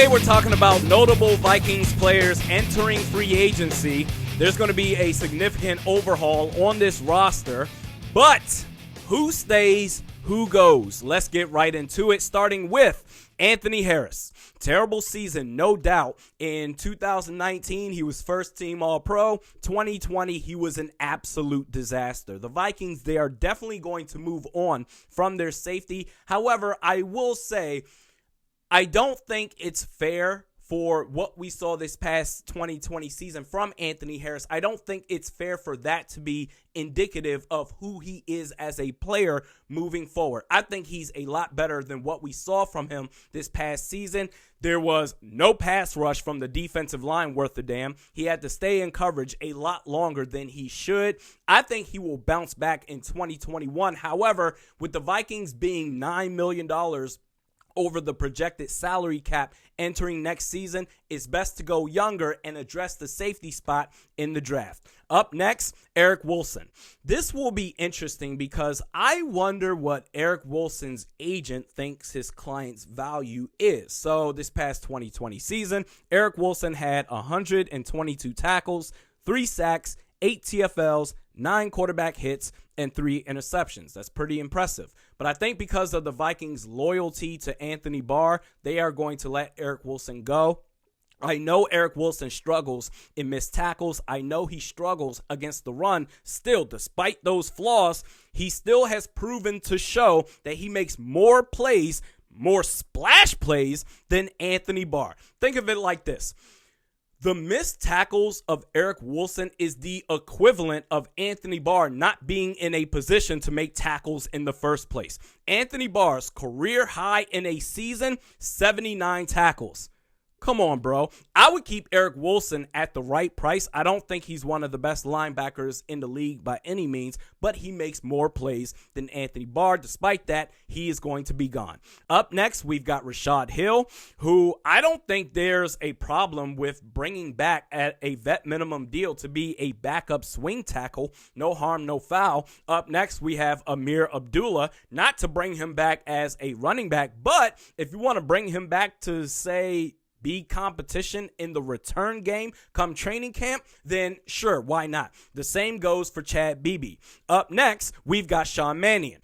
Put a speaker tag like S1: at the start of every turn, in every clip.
S1: Today we're talking about notable Vikings players entering free agency. There's going to be a significant overhaul on this roster, but who stays, who goes? Let's get right into it, starting with Anthony Harris. Terrible season, no doubt. In 2019, he was first team All-Pro. 2020, he was an absolute disaster. The Vikings, they are definitely going to move on from their safety. However, I will say, I don't think it's fair for what we saw this past 2020 season from Anthony Harris. I don't think it's fair for that to be indicative of who he is as a player moving forward. I think he's a lot better than what we saw from him this past season. There was no pass rush from the defensive line worth a damn. He had to stay in coverage a lot longer than he should. I think he will bounce back in 2021. However, with the Vikings being $9 million over the projected salary cap entering next season, it's best to go younger and address the safety spot in the draft. Up next, Eric Wilson. This will be interesting because I wonder what Eric Wilson's agent thinks his client's value is. So this past 2020 season, Eric Wilson had 122 tackles, 3 sacks, 8 TFLs, 9 quarterback hits, and 3 interceptions. That's pretty impressive. But I think because of the Vikings' loyalty to Anthony Barr, they are going to let Eric Wilson go. I know Eric Wilson struggles in missed tackles. I know he struggles against the run. Still, despite those flaws, he still has proven to show that he makes more plays, more splash plays than Anthony Barr. Think of it like this. The missed tackles of Eric Wilson is the equivalent of Anthony Barr not being in a position to make tackles in the first place. Anthony Barr's career high in a season, 79 tackles. Come on, bro. I would keep Eric Wilson at the right price. I don't think he's one of the best linebackers in the league by any means, but he makes more plays than Anthony Barr. Despite that, he is going to be gone. Up next, we've got Rashod Hill, who I don't think there's a problem with bringing back at a vet minimum deal to be a backup swing tackle. No harm, no foul. Up next, we have Ameer Abdullah, not to bring him back as a running back, but if you want to bring him back to, say, be competition in the return game come training camp, then sure, why not? The same goes for Chad Beebe. Up next, we've got Sean Mannion.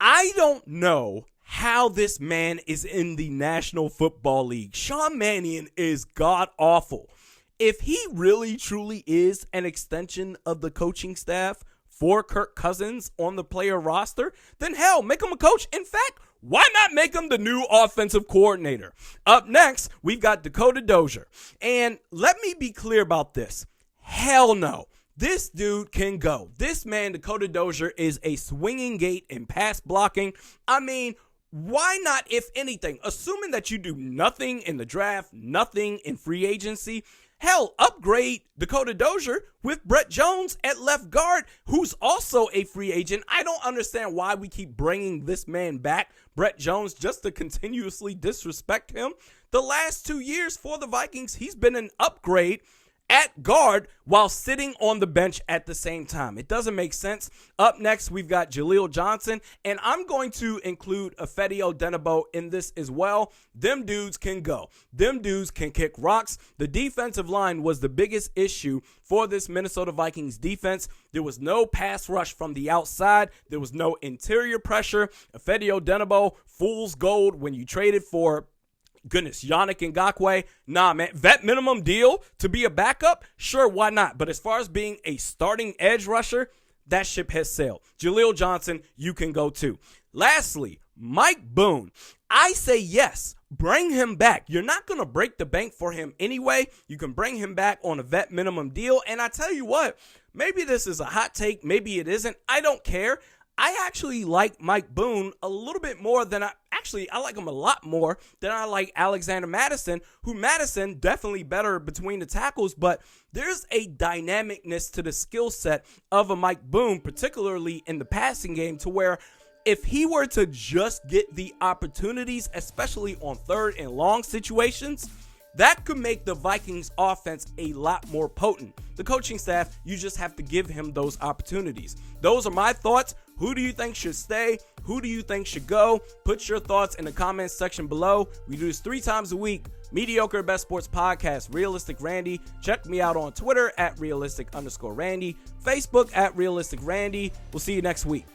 S1: I don't know how this man is in the National Football League. Sean Mannion is god-awful. If he really, truly is an extension of the coaching staff for Kirk Cousins on the player roster, then hell, make him a coach. In fact, why not make him the new offensive coordinator? Up next, we've got Dakota Dozier. And let me be clear about this. Hell no. This dude can go. This man, Dakota Dozier, is a swinging gate in pass blocking. I mean, why not, if anything, assuming that you do nothing in the draft, nothing in free agency, hell, upgrade Dakota Dozier with Brett Jones at left guard, who's also a free agent. I don't understand why we keep bringing this man back, Brett Jones, just to continuously disrespect him. The last 2 years for the Vikings, he's been an upgrade at guard while sitting on the bench at the same time. It doesn't make sense. Up next, we've got Jaleel Johnson, and I'm going to include Ifeadi Odenigbo in this as well. Them dudes can go. Them dudes can kick rocks. The defensive line was the biggest issue for this Minnesota Vikings defense. There was no pass rush from the outside. There was no interior pressure. Ifeadi Odenigbo, fool's gold when you traded for Yannick Ngakoue. Nah, man. Vet minimum deal to be a backup? Sure, why not? But as far as being a starting edge rusher, that ship has sailed. Jaleel Johnson, you can go too. Lastly, Mike Boone. I say yes. Bring him back. You're not going to break the bank for him anyway. You can bring him back on a vet minimum deal. And I tell you what, maybe this is a hot take. Maybe it isn't. I don't care. I actually like Mike Boone a little bit more than I like him a lot more than I like Alexander Madison, who Madison definitely better between the tackles, but there's a dynamicness to the skill set of a Mike Boone, particularly in the passing game, to where if he were to just get the opportunities, especially on third and long situations, that could make the Vikings offense a lot more potent. The coaching staff, you just have to give him those opportunities. Those are my thoughts. Who do you think should stay? Who do you think should go? Put your thoughts in the comments section below. We do this 3 times a week. Mediocre Best Sports Podcast, Realistic Randy. Check me out on Twitter at realistic_Randy. Facebook at realistic Randy. We'll see you next week.